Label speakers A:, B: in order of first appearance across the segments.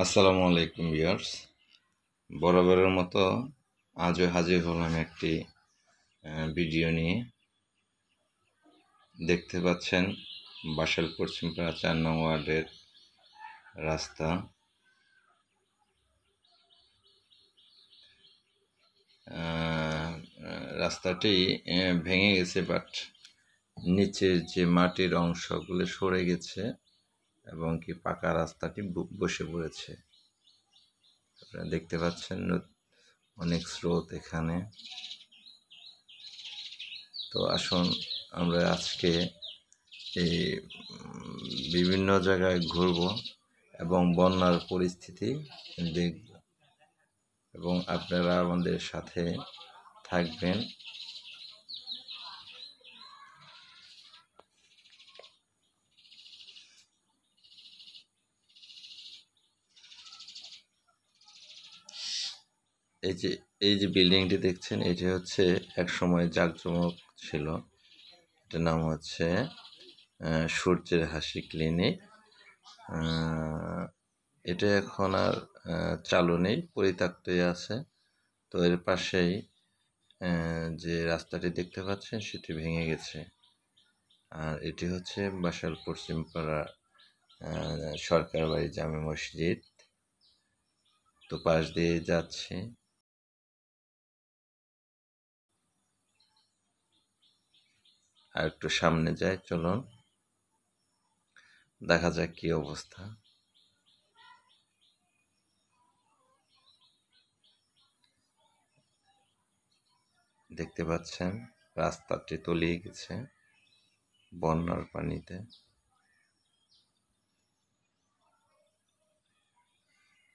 A: আসসালামু আলাইকুম ভিউয়ার্স। বরাবরের মতো আজও হাজির হলাম একটি ভিডিও নিয়ে। দেখতে পাচ্ছেন বাসাইল পশ্চিমপাড়া ৪ নং ওয়ার্ডের রাস্তা। রাস্তাটি ভেঙে গেছে, বাট নিচের যে মাটির অংশগুলো সরে গেছে এবং কি পাকা রাস্তাটি বসে পড়েছে। আপনারা দেখতে পাচ্ছেন অনেক স্রোত এখানে। তো আসুন আমরা আজকে এই বিভিন্ন জায়গায় ঘুরব এবং বন্যার পরিস্থিতি দেখব এবং আপনারা আমাদের সাথে থাকবেন। এই যে বিল্ডিংটি দেখছেন, এটি হচ্ছে এক সময় জাঁকজমক ছিল। এটার নাম হচ্ছে সূর্যের হাসি ক্লিনিক। এটা এখন আর চালু নেই, পরিত্যক্তই আছে। তো এর পাশেই যে রাস্তাটি দেখতে পাচ্ছেন সেটি ভেঙে গেছে। আর এটি হচ্ছে বাসাইল পশ্চিমপাড়া সরকার বাড়ি জামে মসজিদ। তো পাশ দিয়ে যাচ্ছে। আর একটু সামনে যায়, চলুন দেখা যাক কি অবস্থা। দেখতে পাচ্ছেন রাস্তাটি তলিয়ে গেছে বন্যার পানিতে।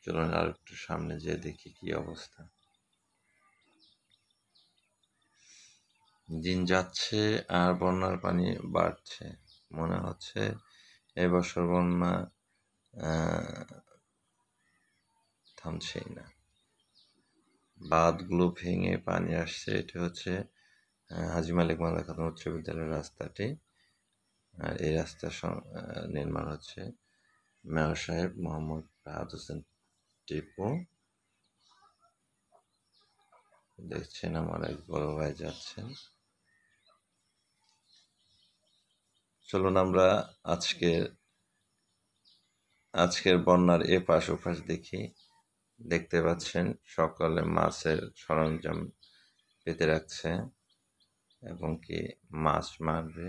A: চলুন আর একটু সামনে যেয়ে দেখি কি অবস্থা। দিন যাচ্ছে আর বন্যার পানি বাড়ছে। মনে হচ্ছে এবছর বন্যা থামছেই না। বাঁধগুলো ভেঙে পানি আসছে। এটা হচ্ছে হাজী মালিক মাদ্রাসা খাতুন উচ্চ বিদ্যালয়ের রাস্তাটি। আর এই রাস্তা নির্মাণ হচ্ছে মেয়র সাহেব মোহাম্মদ রাহাত হোসেন টিপু। দেখছেন আমার এক বড় ভাই যাচ্ছেন। চলুন আমরা আজকের বন্যার এপাশ ওপাশ দেখি। দেখতে পাচ্ছেন সকলে মাছের সরঞ্জাম পেতে রাখছে এবং কি মাছ মারবে।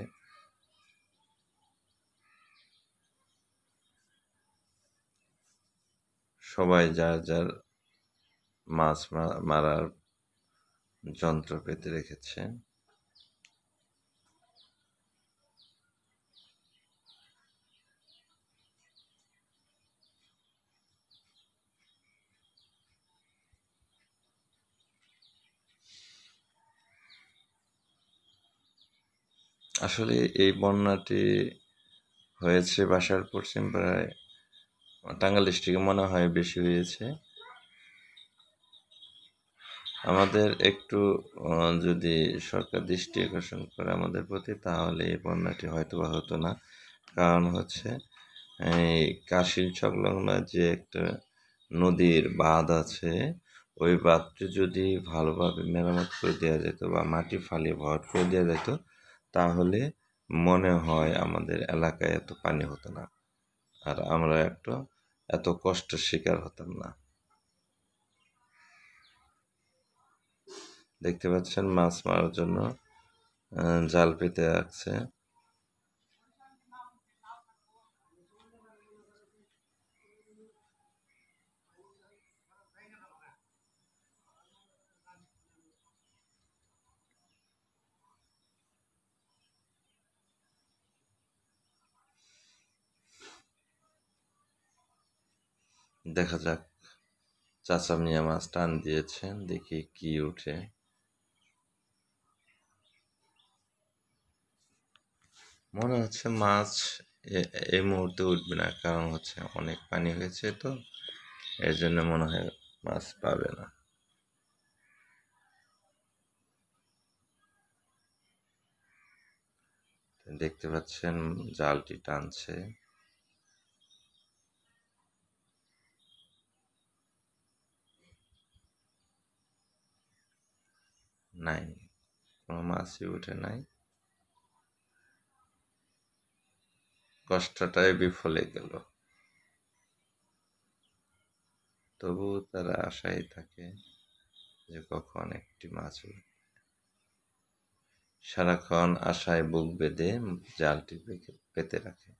A: সবাই যার যার মাছ মারার যন্ত্র পেতে রেখেছে। আসলে এই বন্যাটি হয়েছে বাসাইল পশ্চিমপাড়ায়, টাঙ্গাইল ডিস্ট্রিক্টে মনে হয় বেশি হয়েছে। আমাদের একটু যদি সরকার দৃষ্টি আকর্ষণ করে আমাদের প্রতি, তাহলে এই বন্যাটি হয়তো বা হতো না। কারণ হচ্ছে এই কাশিল সংলগ্ন যে একটা নদীর বাঁধ আছে, ওই বাঁধটি যদি ভালোভাবে মেরামত করে দেওয়া যেত বা মাটি ফালিয়ে ভরাট করে দেওয়া যেত, তাহলে মনে হয় আমাদের এলাকায় এত পানি হতো না, আর আমরা এত কষ্টের শিকার হতাম না। দেখতে পাচ্ছেন মাছ মারার জন্য জাল পেতে রাখছে। দেখা যাক, চাচা মিয়া মাছ টান দিয়েছেন, দেখি কি উঠে। মনে হচ্ছে মাছ এই মুহূর্তে উঠবে না, কারণ হচ্ছে অনেক পানি হয়েছে, তো এর জন্য মনে হয় মাছ পাবে না। দেখতে পাচ্ছেন জালটি টানছে। নাই, কোনো মাছই উঠে নাই। কষ্টটাই বিফলে গেল। তবু তারা আশায় থাকে যে কখন একটি মাছ উঠবে। সারাক্ষণ আশায় বুক বেঁধে জালটি পেতে রাখে।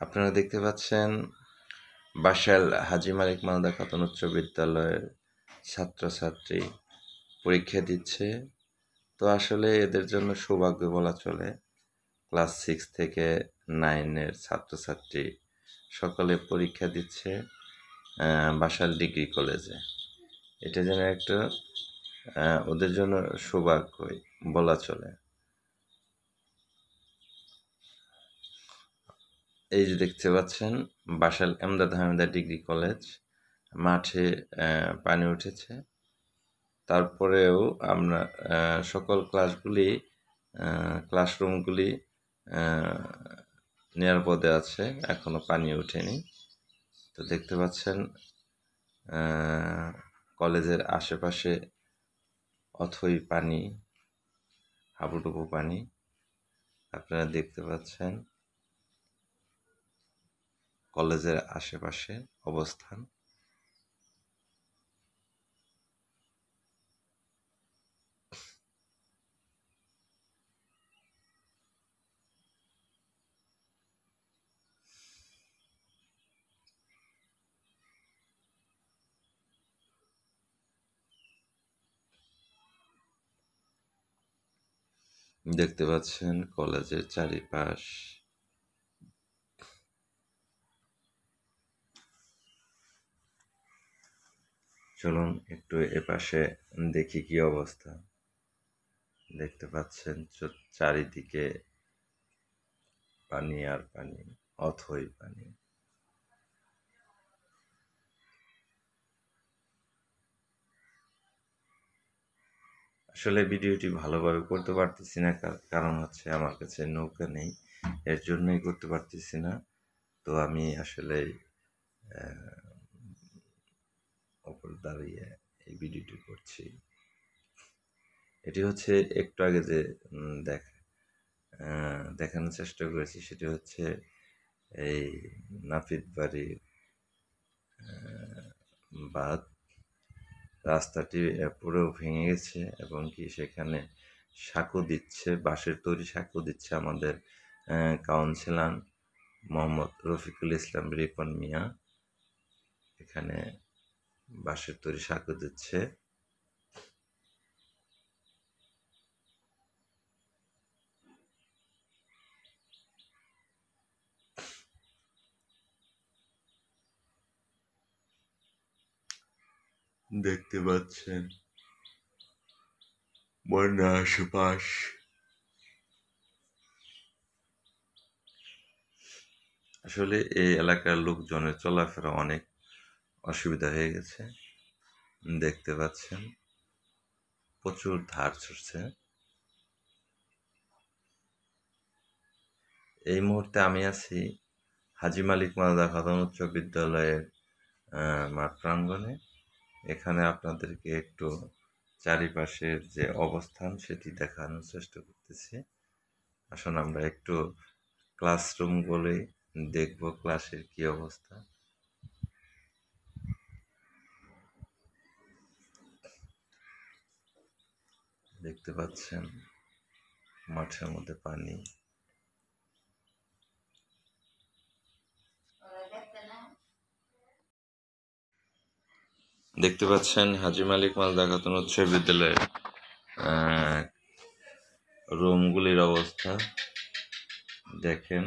A: আপনারা দেখতে পাচ্ছেন বাসাইল হাজী মালিক মালদা খাতুন উচ্চ বিদ্যালয়ের ছাত্রছাত্রী পরীক্ষা দিচ্ছে। তো আসলে এদের জন্য সৌভাগ্য বলা চলে। ক্লাস 6 থেকে 9-এর ছাত্রছাত্রী সকলে পরীক্ষা দিচ্ছে বাসাইল ডিগ্রি কলেজে। এটা যেন একটা ওদের জন্য সৌভাগ্যই বলা চলে। এই যে দেখতে পাচ্ছেন বাসাইল এমদাদ হামিদা ডিগ্রি কলেজ, মাঠে পানি উঠেছে। তারপরেও আমরা সকল ক্লাসরুমগুলি নিরাপদে আছে, এখনো পানি ওঠেনি। তো দেখতে পাচ্ছেন কলেজের আশেপাশে অথই পানি, হাবুডুবু পানি আপনারা দেখতে পাচ্ছেন কলেজের আশেপাশে অবস্থান। দেখতে পাচ্ছেন কলেজের চারিপাশ। চলুন একটু এপাশে দেখি কি অবস্থা। দেখতে পাচ্ছেন চারিদিকে পানি আর পানি, অথই পানি। আসলে ভিডিওটি ভালোভাবে করতে পারতেছি না, কারণ হচ্ছে আমার কাছে নৌকা নেই, এর জন্যই করতে পারতেছি না। তো আমি আসলে ওপর দাঁড়িয়ে এই ভিডিওটি করছি। এটি হচ্ছে একটু আগে যে দেখানোর চেষ্টা করেছি, সেটি হচ্ছে এই নাপিত বাড়ির বাঁধ। রাস্তাটি পুরো ভেঙে গেছে এবং কি সেখানে সাঁকো দিচ্ছে, বাঁশের তৈরি সাঁকো দিচ্ছে আমাদের কাউন্সিলর মোহাম্মদ রফিকুল ইসলাম রিপন মিয়া। এখানে বাঁশের তৈরি সাঁকো দিচ্ছে। দেখতে পাচ্ছেন বন্যা আশেপাশ। আসলে এই এলাকার লোকজনের চলাফেরা অনেক অসুবিধা হয়ে গেছে। দেখতে পাচ্ছেন প্রচুর ধার ছুটছে। এই মুহূর্তে আমি আছি হাজী মালিক মালদা খাতুন উচ্চ বিদ্যালয়ের মাঠ প্রাঙ্গণে। এখানে আপনাদেরকে একটু চারিপাশের যে অবস্থান সেটি দেখানোর চেষ্টা করতেছি। আসুন আমরা একটু ক্লাসরুমগুলি দেখব, ক্লাসের কি অবস্থা। দেখতে পাচ্ছেন মাঠের মধ্যে পানি। দেখতে পাচ্ছেন হাজী মালিক মালদা খাতুন উচ্চ বিদ্যালয়ের রুমগুলির অবস্থা দেখেন।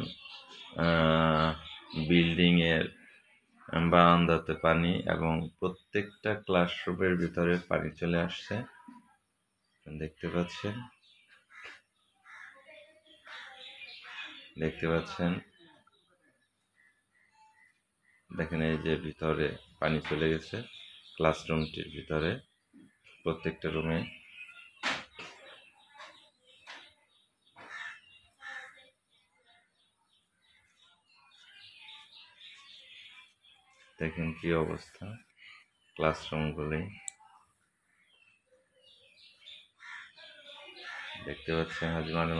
A: বিল্ডিংয়ের বারান্দাতে পানি এবং প্রত্যেকটা ক্লাসরুমের ভিতরে পানি চলে আসছে। দেখতে পাচ্ছেন দেখেন এই যে ভিতরে পানি চলে গেছে ক্লাসরুমটির ভিতরে, প্রত্যেকটা রুমে। দেখেন কি অবস্থা ক্লাসরুমগুলি, দেখতে পাচ্ছেন হাজী মানিক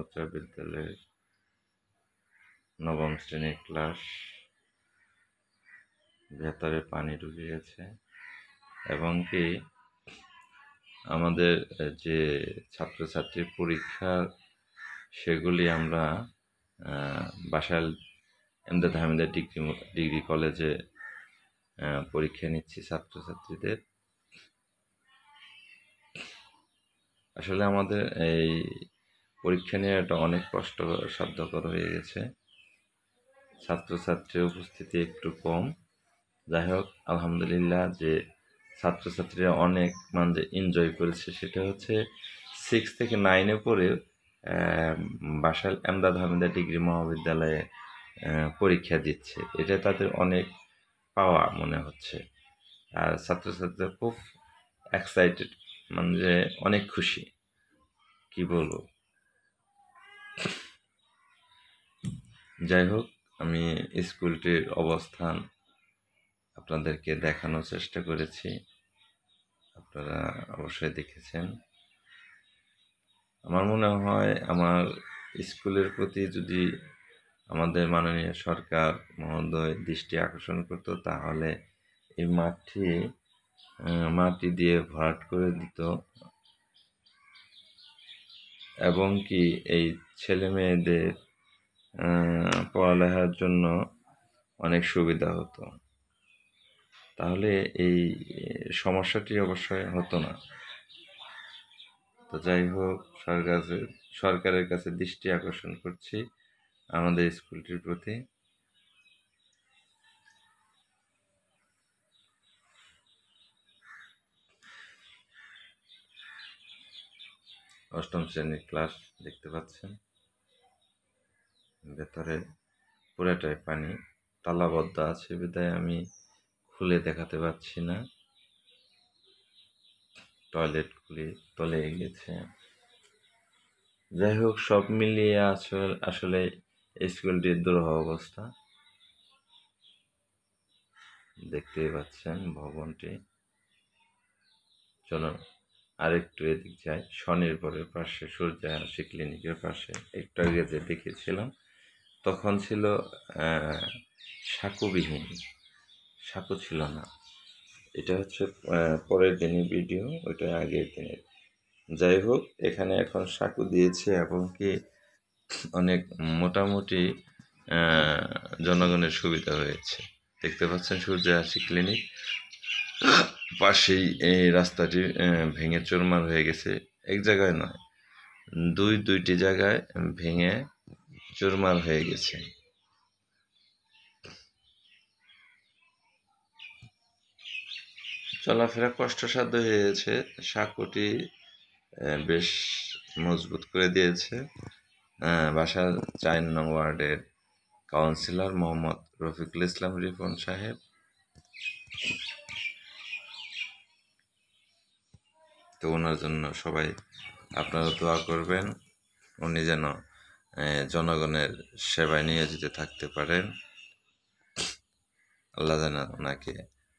A: উচ্চ বিদ্যালয়ের 9ম শ্রেণীর ক্লাস। ভেতরে পানি ঢুকে গেছে এবং কি আমাদের যে ছাত্রছাত্রীর পরীক্ষা সেগুলি আমরা বাসাইল এমদাদ হামিদা ডিগ্রি কলেজে পরীক্ষা নিচ্ছি ছাত্রছাত্রীদের। আসলে আমাদের এই পরীক্ষা নেওয়াটা অনেক কষ্টসাধ্যকর হয়ে গেছে, ছাত্রছাত্রীর উপস্থিতি একটু কম। যাই হোক, আলহামদুলিল্লাহ যে ছাত্রছাত্রীরা অনেক যে এনজয় করেছে সেটা হচ্ছে 6 থেকে 9-এ পড়ে বাসাইল এমদাদ হামিদা ডিগ্রি মহাবিদ্যালয়ে পরীক্ষা দিচ্ছে। এটা তাদের অনেক পাওয়া মনে হচ্ছে। আর ছাত্রছাত্রীরা খুব এক্সাইটেড, মানে অনেক খুশি, কি বলবো। যাই হোক, আমি স্কুলটির অবস্থান আপনাদেরকে দেখানোর চেষ্টা করেছি, আপনারা অবশ্যই দেখেছেন। আমার মনে হয় আমার স্কুলের প্রতি যদি আমাদের মাননীয় সরকার মহোদয় দৃষ্টি আকর্ষণ করত, তাহলে এই মাটি দিয়ে ভরাট করে দিত এবং কি এই ছেলে মেয়েদের পড়ালেখার জন্য অনেক সুবিধা হতো, তাহলে এই সমস্যাটি অবশ্যই হতো না। তো যাই হোক, সরকারের কাছে দৃষ্টি আকর্ষণ করছি আমাদের স্কুলটির প্রতি। অষ্টম শ্রেণীর ক্লাস দেখতে পাচ্ছেন, ভেতরে পুরাটাই পানি, তালাবদ্ধ আছে বিধায় আমি খুলে দেখাতে পারছি না। টয়লেটগুলি তলে গেছে। যাই হোক, সব মিলিয়ে আসলে স্কুলটির দুরূহ অবস্থা। দেখতেই পাচ্ছেন ভবনটি। চলো আরেকটু এদিক যাই, স্বনির্ভরের পাশে সূর্য হাসি ক্লিনিকের পাশে একটু আগে যে দেখেছিলাম তখন ছিল সাঁকুবিহীন, সাঁকু ছিল না। এটা হচ্ছে পরের দিনের ভিডিও, ওইটা আগের দিনের। যাই হোক, এখানে এখন সাঁকু দিয়েছে এবং কি অনেক মোটামুটি জনগণের সুবিধা হয়েছে। দেখতে পাচ্ছেন সূর্য হাসি ক্লিনিক পাশেই এই রাস্তাটি ভেঙে চুরমার হয়ে গেছে। এক জায়গায় নয়, দুইটি জায়গায় ভেঙে চুরমার হয়ে গেছে। চলাফেরা কষ্টসাধ্য হয়ে গেছে। সাঁকুটি বেশ মজবুত করে দিয়েছে বাসার 4 নং ওয়ার্ডের কাউন্সিলর মোহাম্মদ রফিকুল ইসলাম রিপন সাহেব। তো ওনার জন্য সবাই আপনারা দোয়া করবেন, উনি যেন জনগণের সেবায় নিয়োজিত থাকতে পারেন। আল্লাহ যেন ওনাকে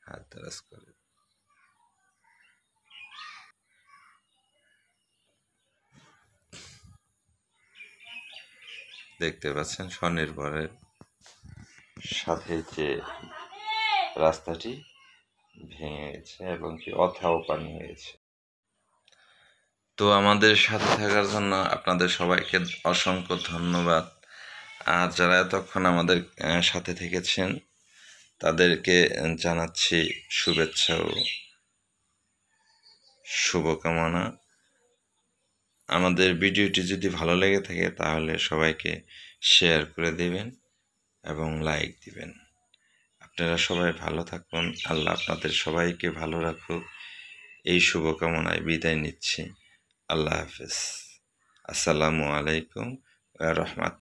A: হাত দারাজ করে। দেখতে পাচ্ছেন স্বনির্ভরের সাথে যে রাস্তাটি ভেঙে গেছে এবং কি অথাও পানি হয়েছে। তো আমাদের সাথে থাকার জন্য আপনাদের সবাইকে অসংখ্য ধন্যবাদ। আর যারা এতক্ষণ আমাদের সাথে থেকেছেন তাদেরকে জানাচ্ছি শুভেচ্ছা ও শুভকামনা। আমাদের ভিডিওটি যদি ভালো লেগে থাকে তাহলে সবাইকে শেয়ার করে দেবেন এবং লাইক দিবেন। আপনারা সবাই ভালো থাকুন, আল্লাহ আপনাদের সবাইকে ভালো রাখুক, এই শুভকামনায় বিদায় নিচ্ছি। আল্লাহ হাফেজ। আসসালামু আলাইকুম ওয়া রাহমাতুল্লাহ।